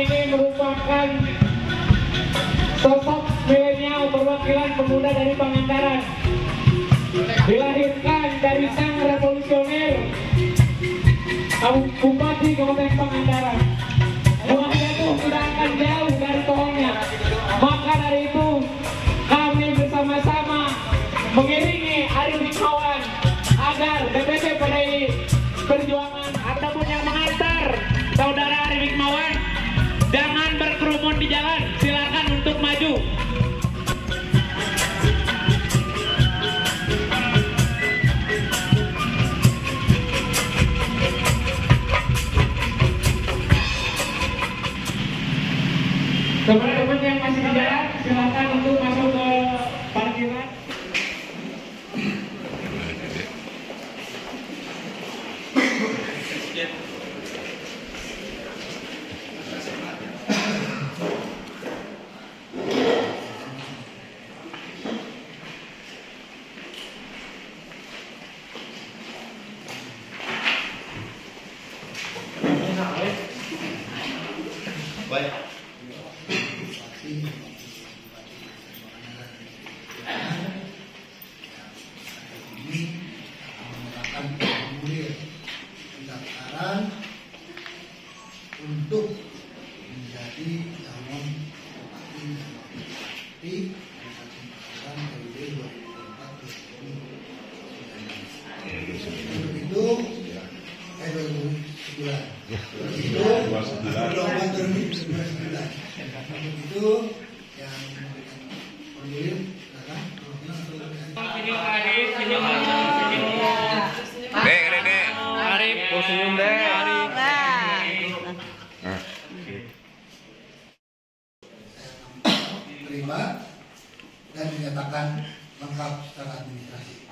ini merupakan sosok milenial perwakilan pemuda dari Pangandaran. Dilahirkan dari sang revolusioner Bupati Kabupaten Pangandaran. Buahnya itu tidak akan jauh dari pohonnya. Maka dari itu kami bersama-sama mengiringi Arief Hikmawan agar DPP PDI Perjuangan ataupun yang mengantar saudara Arief Hikmawan jangan berkerumun di jalan, silakan untuk maju. Teman-teman yang masih di jalan, silakan untuk masuk ke parkiran. Baik. Untuk menjadi calon bupati dan wakil bupati Kabupaten periode 2024-2029. Untuk itu 2009. Untuk itu yang pemilih datang. Arief, senyum deh. Terima dan dinyatakan lengkap secara administrasi.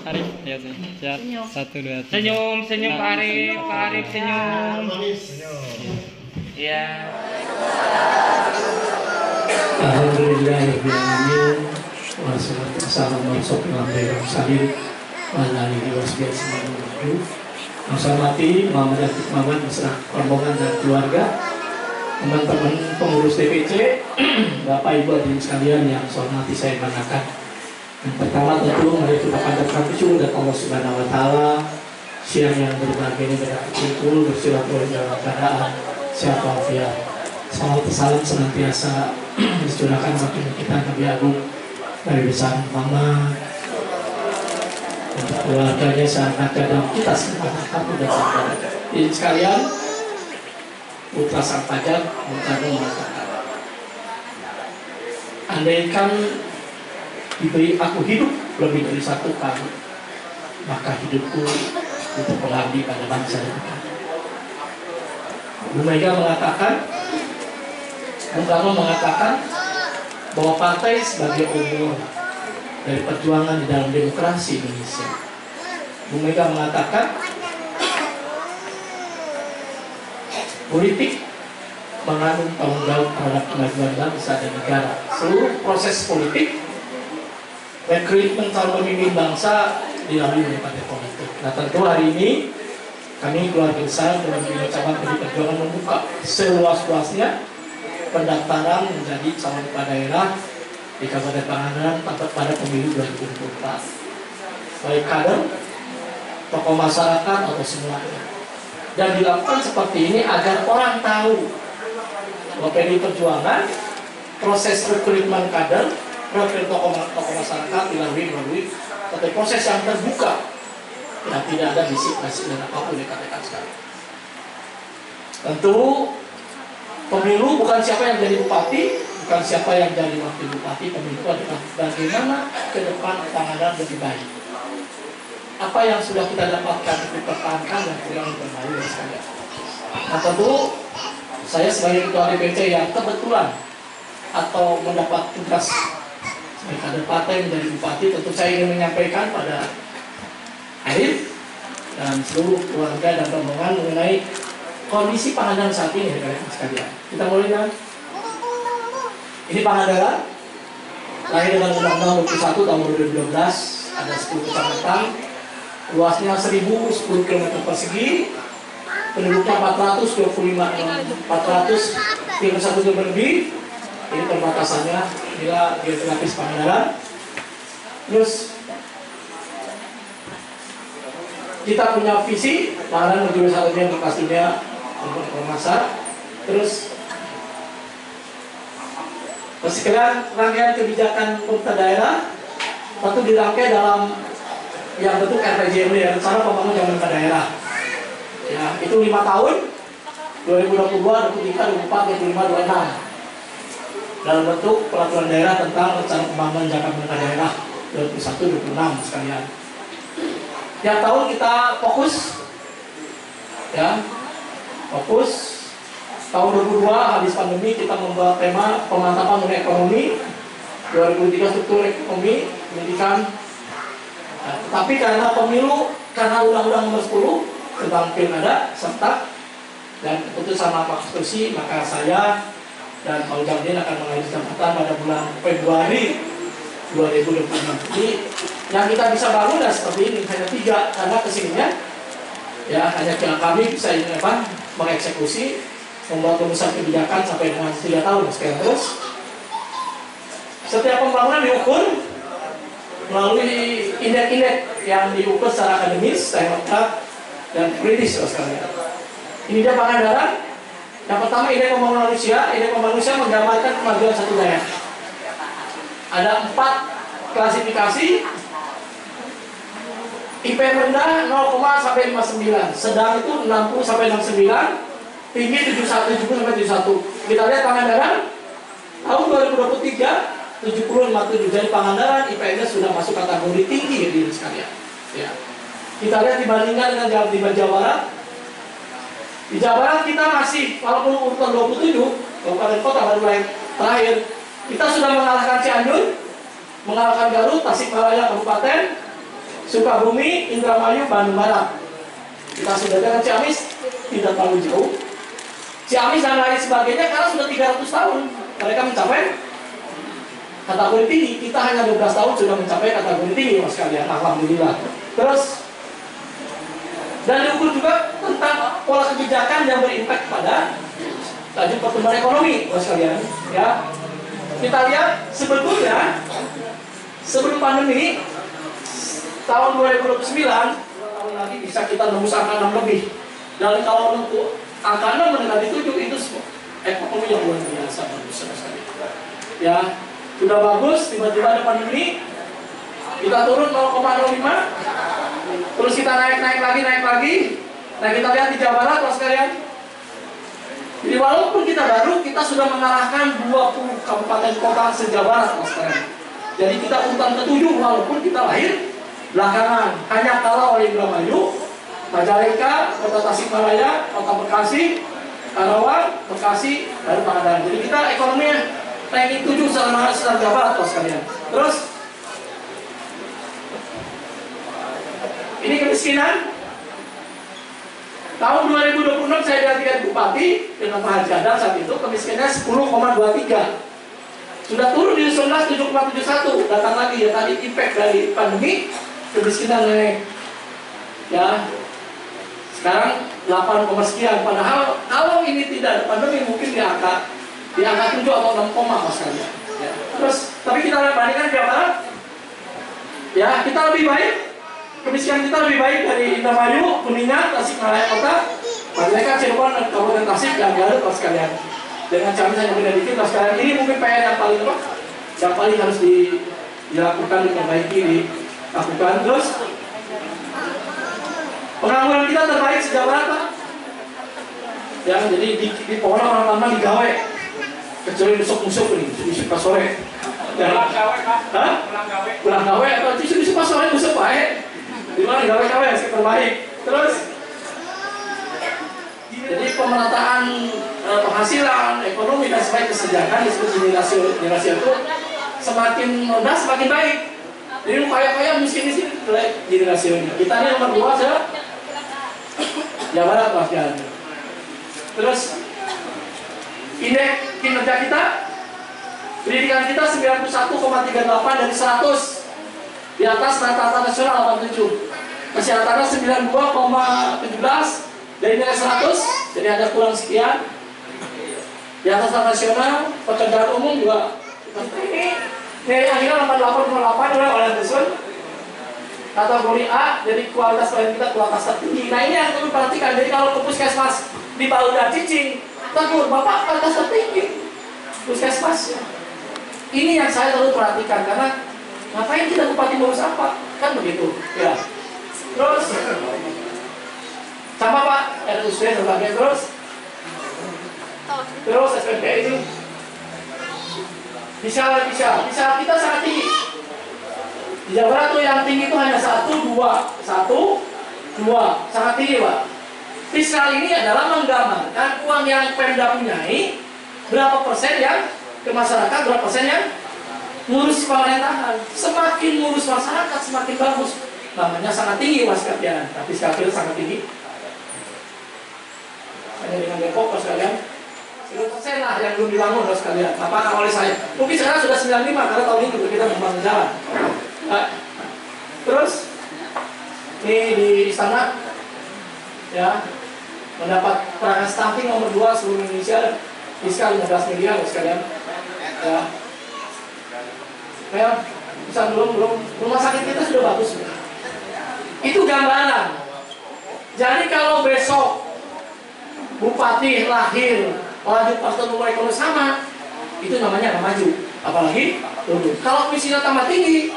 Arief, ya sih. Siap. 1, 2, 3. Senyum, senyum Pak Arief, Pak Arief senyum. Iya. Alhamdulillahirrahmanirrahim. Wassalamualaikum warahmatullahi wabarakatuh. Yang saya hormati Muhammad Arief Hikmawan beserta rombongan dan keluarga, teman-teman pengurus DPC, Bapak Ibu hadirin sekalian yang saya hormati, saya banggakan. Yang pertama tentu mari kita panjatkan puji kepada Allah Subhanahu Wa Taala. Siang yang berbahagia ini berkumpul bersilaturahmi dalam keadaan sehat walafiat. Salam salam senantiasa discurahkan bagi kita Nabi Agung dari besar Muhammad, untuk keluarganya, sahabatnya, dan kita semua dan saudara. Jadi sekalian, putra sang fajar Bung Karno mengatakan, andaikan diberi aku hidup lebih dari 1 kali, maka hidupku untuk mengabdi pada bangsa dan negara. Bu Mega mengatakan, Bung Karno mengatakan bahwa partai sebagai umur dari perjuangan di dalam demokrasi Indonesia. Bu Mega mengatakan politik mengandung tanggung jawab terhadap kemajuan bangsa dan negara. Seluruh proses politik, rekrutmen calon pemimpin bangsa dilalui oleh partai politik. Nah tentu hari ini kami keluarga besar dalam cabang PDI Perjuangan membuka seluas-luasnya pendaftaran menjadi calon kepala daerah di Kabupaten Pangandaran pada pemilu 2024, baik kader, tokoh masyarakat atau semuanya. Dan dilakukan seperti ini agar orang tahu bahwa PDI Perjuangan proses rekrutmen kader, rekrutmen tokoh masyarakat melalui satu proses yang terbuka, yang tidak ada bisik-bisik dan apapun dikatakan sekarang. Tentu pemilu bukan siapa yang jadi bupati, bukan siapa yang jadi wakil bupati. Pemilu adalah bagaimana ke depan Pangandaran lebih baik. Apa yang sudah kita dapatkan dipertahankan dan kurang diperbaiki sekalian. Nah tentu saya sebagai ketua DPC yang kebetulan atau mendapat tugas sebagai kader partai menjadi bupati, tentu saya ingin menyampaikan pada Arief dan seluruh keluarga dan rombongan mengenai kondisi Pangandaran saat ini, rekan-rekan sekalian. Kita mulai kan? Ini Pangandaran lahir dengan Undang-Undang 21 tahun 2012, ada 10 kecamatan luasnya 1010 km persegi, penduduknya 431 juta lebih. Ini perbatasannya bila geografis Pangandaran. Terus kita punya visi Pangandaran menuju wisatanya berkelas dunia untuk masa. Terus sekalian rangkaian kebijakan pemerintah daerah tentu dirangkai dalam yang bentuk RPJMD, rencana pembangunan jangka daerah. Ya, itu 5 tahun 2022, 23, 24, 25, 26 dalam bentuk peraturan daerah tentang rencana pembangunan jangka menengah daerah 21-26 sekalian. Tiap tahun kita fokus, ya, fokus. Tahun 2002 habis pandemi kita membuat tema pemantapan mengenai ekonomi, 2003 struktur ekonomi, pendidikan. Nah, tapi karena pemilu, karena Undang-Undang Nomor 10 tentang pilkada serta dan keputusan Mahkamah Konstitusi, maka saya dan Pak Jamdin akan mengajukan jabatan pada bulan Februari 2026. Jadi yang kita bisa bangun adalah seperti ini, hanya 3 karena kesininya ya hanya kami bisa ini mengeksekusi, membuat rumusan kebijakan sampai dengan 3 tahun sekian. Terus setiap pembangunan diukur melalui indeks-indeks yang diukur secara akademis, teknokrat, dan kritis sekalian. Ini dia Pangandaran. Yang pertama indeks pembangunan manusia. Indeks pembangunan manusia menggambarkan kemajuan satu daerah. Ada 4 klasifikasi. IP rendah 0, sampai 59, sedang itu 60 sampai 69, tinggi 71 sampai 71. Kita lihat Pangandaran tahun 2023 70-57. Jadi Pangandaran IP-nya sudah masuk kategori tinggi di sekalian. Ya. Kita lihat dibandingkan dengan Jawa Barat. Di Jawa Barat kita masih, walaupun urutan 27 kabupaten kota baru lain terakhir, kita sudah mengalahkan Cianjur, mengalahkan Garut, Tasikmalaya Kabupaten, Sukabumi, Indramayu, Bandung Barat. Kita sudah dengan Ciamis tidak terlalu jauh. Ciamis dan lain sebagainya karena sudah 300 tahun mereka mencapai kategori tinggi. Kita hanya 12 tahun sudah mencapai kategori tinggi, mas kalian. Alhamdulillah. Terus dan diukur juga tentang pola kebijakan yang berimpact pada laju pertumbuhan ekonomi, mas kalian. Ya, kita lihat sebetulnya sebelum pandemi tahun 2029 tahun lagi bisa kita nembus angka 6 lebih. Dan kalau untuk angka 6 mendekati 7 itu ekonomi yang luar biasa bagus sekali. Ya, sudah bagus, tiba-tiba ada pandemi, kita turun 0,05, terus kita naik lagi. Nah, kita lihat di Jawa Barat, mas kalian. Jadi walaupun kita baru, kita sudah mengalahkan 20 kabupaten kota se-Jawa Barat, mas kalian. Jadi kita urutan ke-7 walaupun kita lahir belakangan. Hanya kalah oleh Indramayu, Majalengka, Kota Tasikmalaya, Kota Bekasi, Karawang, Bekasi, dan Pangandaran. Jadi kita ekonominya ranking 7 selama Jawa Barat, mas kalian. Terus ini kemiskinan. Tahun 2026 saya dilantikan bupati dengan Pak Haji Adang saat itu kemiskinannya 10,23. Sudah turun di 7,71. Datang lagi ya tadi impact dari pandemi, kemiskinan naik. Ya. Sekarang 8, sekian. Padahal kalau ini tidak ada pandemi mungkin di angka 7 atau 6, mas kalian. Ya. Terus tapi kita bandingkan Jawa Barat. Ya, kita lebih baik. Kemiskinan kita lebih baik dari Indramayu, Kuningan, Tasikmalaya Kota, Majalengka, Cirebon, dan Kabupaten Tasik, dan Garut, mas kalian. Dengan Ciamis hanya beda dikit, mas kalian. Ini mungkin PR yang paling harus dilakukan, diperbaiki, dilakukan. Terus pengangguran kita terbaik sejak berapa? Ya, jadi di pohon orang-orang digawe, kecuali nusuk-nusuk ini, nusuk pas sore. Pulang gawe, Pak. Pulang gawe atau nusuk pas sore nusuk baik. Di mana gawe-gawe yang terbaik. Terus jadi pemerataan penghasilan, ekonomi dan sebagainya, kesejahteraan disebut generasi itu semakin rendah semakin baik. Jadi kaya-kaya miskin-miskin generasi ini. Kita ini nomor 2 saja. Jawa Barat, mas kan. Terus indeks kinerja kita, pendidikan kita 91,38 dari 100, di atas rata-rata nasional 87. Kesehatannya 92,17 dari nilai 100, jadi ada kurang sekian. Di atas nasional, pekerjaan umum juga ini akhirnya 88,8 oleh Anderson. Kategori A, jadi kualitas pelayanan kita kualitas tertinggi. Nah ini yang perlu perhatikan. Jadi kalau ke puskesmas di Bauda Cicing, tegur bapak kualitas tertinggi puskesmas. Ini yang saya perlu perhatikan karena ngapain kita bupati ngurus apa? Kan begitu. Ya. Terus sama Pak RUC sebagai terus SPP ini bisa kita sangat tinggi. Di Jawa Barat tuh yang tinggi itu hanya 1, 2, sangat tinggi Pak. Fiskal ini adalah menggambarkan uang yang Pemda punyai, berapa persen yang ke masyarakat, berapa persen yang ngurus pemerintahan. Semakin ngurus masyarakat semakin bagus. Namanya sangat tinggi waskatian, tapi fiskal kita sangat tinggi. Hanya dengan Depok sekalian 10% lah yang belum dibangun sekalian. Apakah oleh saya? Mungkin sekarang sudah 95 karena tahun ini juga kita membangun jalan. Nah, terus ini di istana ya mendapat peranan stunting nomor 2 seluruh Indonesia, fiskal 15 miliar sekalian. Ya. Ya, bisa belum rumah sakit kita sudah bagus. Itu gambaran. Jadi kalau besok bupati lahir lanjut pertumbuhan ekonomi sama, itu namanya nggak maju, apalagi turun. Kalau misinya tambah tinggi,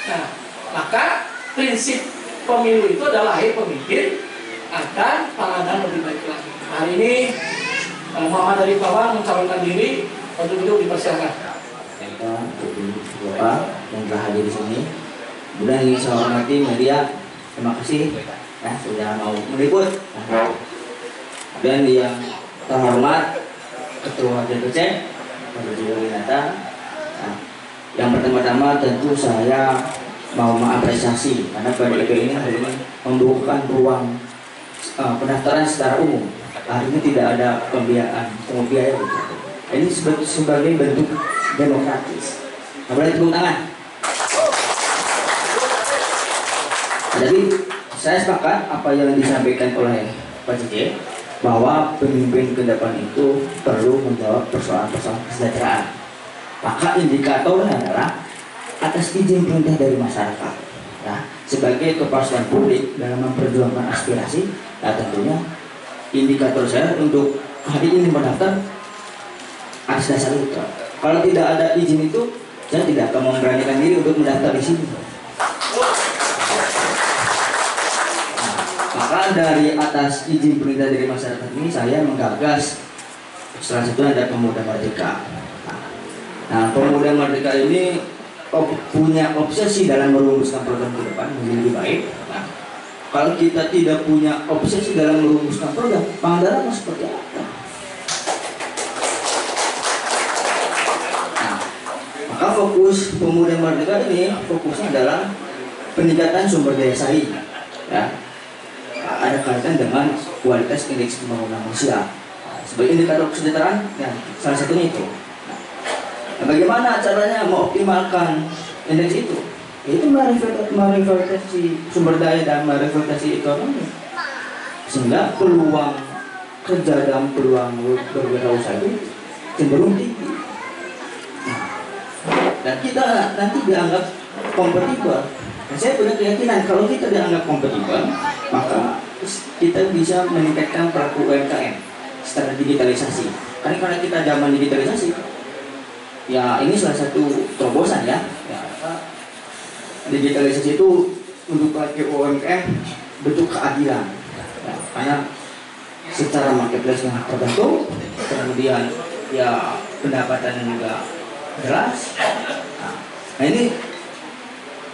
nah maka prinsip pemilu itu adalah lahir pemimpin akan pandangan lebih baik lagi. Hari ini Muhammad Arif Bawang mencalonkan diri, untuk itu dipersilakan. Bapak yang telah hadir di sini, kemudian ingin saya hormati media, terima kasih ya sudah mau meliput. Dan yang terhormat Ketua DPC Pak Winata. Nah, yang pertama-tama tentu saya mau mengapresiasi karena PDIP ini hari ini membuka ruang pendaftaran secara umum. Hari ini tidak ada pembiayaan. Ini sebagai bentuk demokratis. Boleh tepuk tangan. Jadi saya sepakat apa yang disampaikan oleh Pak JJ bahwa pemimpin ke depan itu perlu menjawab persoalan-persoalan kesejahteraan. Maka indikatornya adalah atas izin perintah dari masyarakat. Nah, sebagai kepastian publik dalam memperjuangkan aspirasi, nah tentunya indikator saya untuk hari ini mendaftar atas dasar itu. Kalau tidak ada izin itu, saya tidak akan memberanikan diri untuk mendaftar di sini. Maka dari atas izin perintah dari masyarakat ini saya menggagas salah satunya ada Pemuda Merdeka. Nah, Pemuda Merdeka ini punya obsesi dalam merumuskan program ke depan menjadi lebih baik. Nah, kalau kita tidak punya obsesi dalam merumuskan program, Pangandaran seperti apa? Nah, maka fokus Pemuda Merdeka ini fokusnya adalah peningkatan sumber daya saing. Ya. Ada kaitan dengan kualitas indeks pembangunan manusia. Sebagai indikator kesejahteraan, ya, salah satunya itu. Nah, bagaimana caranya mengoptimalkan indeks itu? Itu merevitalisasi sumber daya dan merevitalisasi ekonomi, sehingga peluang kerja dan peluang berwirausaha itu cenderung tinggi. Nah, dan kita nanti dianggap kompetitor. Nah, saya punya keyakinan kalau kita dianggap kompetitor, maka kita bisa meningkatkan pelaku UMKM secara digitalisasi. Karena kita zaman digitalisasi, ya ini salah satu terobosan ya. Digitalisasi itu untuk pelaku UMKM bentuk keadilan. Ya, karena secara marketplace yang tertentu, kemudian ya pendapatan juga jelas. Nah ini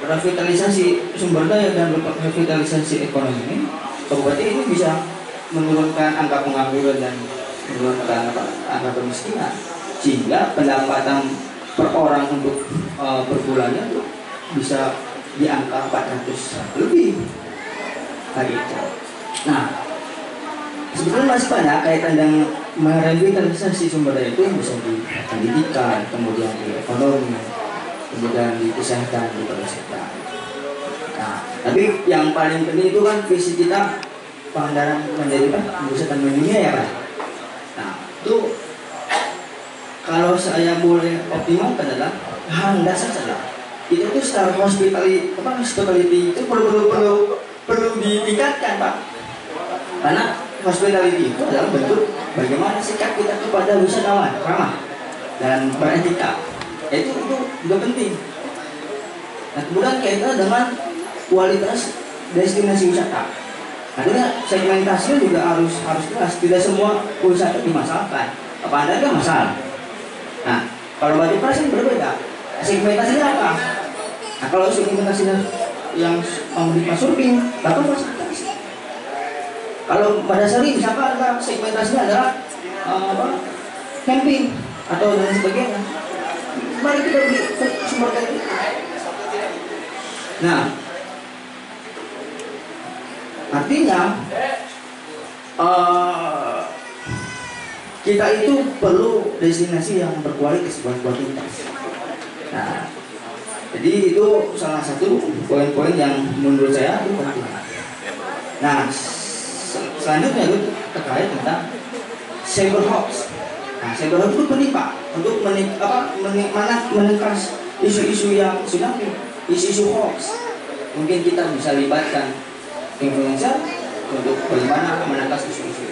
revitalisasi sumber daya dan revitalisasi ekonomi ini, kabupaten ini bisa menurunkan angka pengangguran dan menurunkan angka kemiskinan, sehingga pendapatan per orang untuk per bulannya itu bisa di angka 400 lebih hari itu. Nah, sebetulnya masih banyak kaitan dengan merevitalisasi sumber daya itu bisa di pendidikan, kemudian di ekonomi, kemudian di kesehatan, di pariwisata. Nah, Tapi yang paling penting itu kan visi kita Pangandaran menjadi pusat mendunia ya Pak. Nah itu kalau saya boleh optimalkan adalah hal dasar saja. Itu tuh secara hospitality itu perlu ditingkatkan Pak. Karena hospitality itu adalah bentuk bagaimana sikap kita kepada wisatawan, ramah dan beretika. Itu juga penting. Nah kemudian kaitan dengan kualitas destinasi wisata. Artinya segmentasinya juga harus jelas. Tidak semua wisata dimasalahkan. Apa Anda ada masalah? Nah kalau Batu Pras kan berbeda. Segmentasinya apa? Nah kalau segmentasinya yang di surfing, Batu Pras kalau pada seri misalkan ada segmentasinya adalah camping atau dan sebagainya. Mari kita beli sumber daya. Nah, artinya kita itu perlu destinasi yang berkualitas. Nah, jadi itu salah satu poin-poin yang menurut saya itu penting. Nah, selanjutnya itu terkait tentang cyber hoax. Nah, cyber hoax itu penting Pak untuk menengkas isu-isu yang tsunami, isu-isu hoax. Mungkin kita bisa libatkan influencer untuk bagaimana menangkap isu-isu.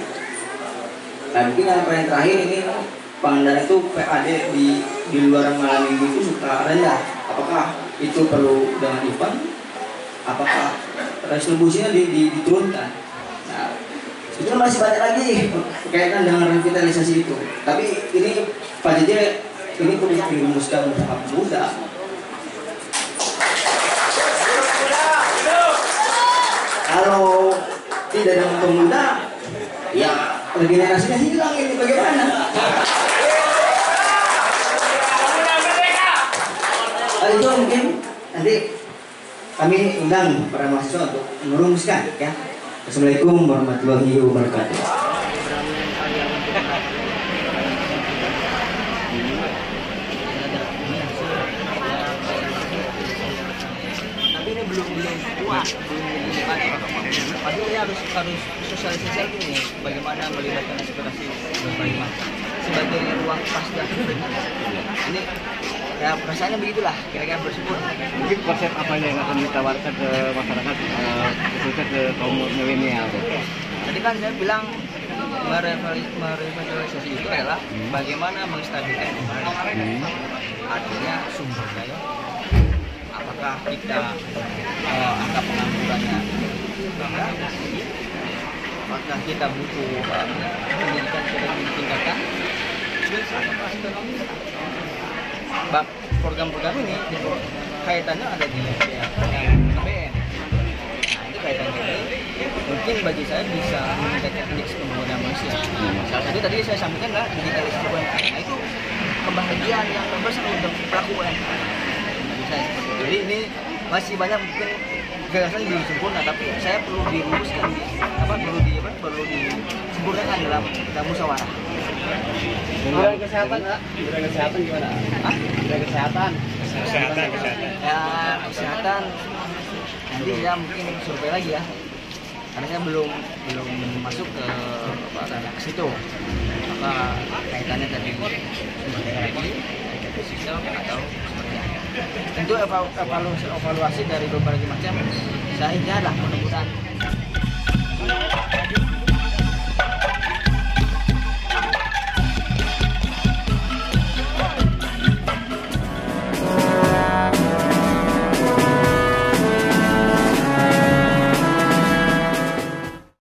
Nah mungkin yang paling terakhir ini Pangandaran itu PAD di luar malam minggu itu suka rendah. Apakah itu perlu dengan event? Apakah resolusinya diturunkan? Nah itu masih banyak lagi berkaitan dengan revitalisasi itu. Tapi ini Pak JJ ini perlu dirumuskan tahap muda. Kalau tidak ada pemuda, ya regenerasinya hilang ini bagaimana? Itu mungkin nanti kami undang para mahasiswa untuk merumuskan ya. Assalamualaikum warahmatullahi wabarakatuh. Tapi ini belum kuat, Padahal harus sosialisasi ini bagaimana melibatkan aspirasi berbagai macam sebagai ruang pasca. Ini ya perasaannya begitulah kira-kira bersyukur. Mungkin konsep apa yang akan ditawarkan ke masyarakat khususnya ke kaum milenial? Tadi kan saya bilang merevitalisasi itu adalah bagaimana menstabilkan artinya sumber daya. Apakah kita angka penganggurannya? Apakah kita butuh pendidikan yang ditingkatkan? Program-program ini kaitannya ada di KPN. Nah, ini kaitannya ini mungkin bagi saya bisa meningkatkan indeks pembangunan manusia. Salah satu tadi saya sampaikan lah digitalisasi UMKM. Nah itu kebahagiaan yang terbesar untuk pelaku UMKM. Jadi ini masih banyak mungkin gagasan belum sempurna, tapi saya perlu dirumuskan, perlu disempurnakan dalam musyawarah. Bidang kesehatan, Pak. Bidang kesehatan gimana? Hah? Bidang kesehatan. Ya kesehatan nanti ya mungkin survei lagi ya, karena saya belum masuk ke situ. Apa kaitannya tadi lagi sistem atau seperti apa? Tentu evaluasi dari berbagai macam saya lah mudah-mudahan.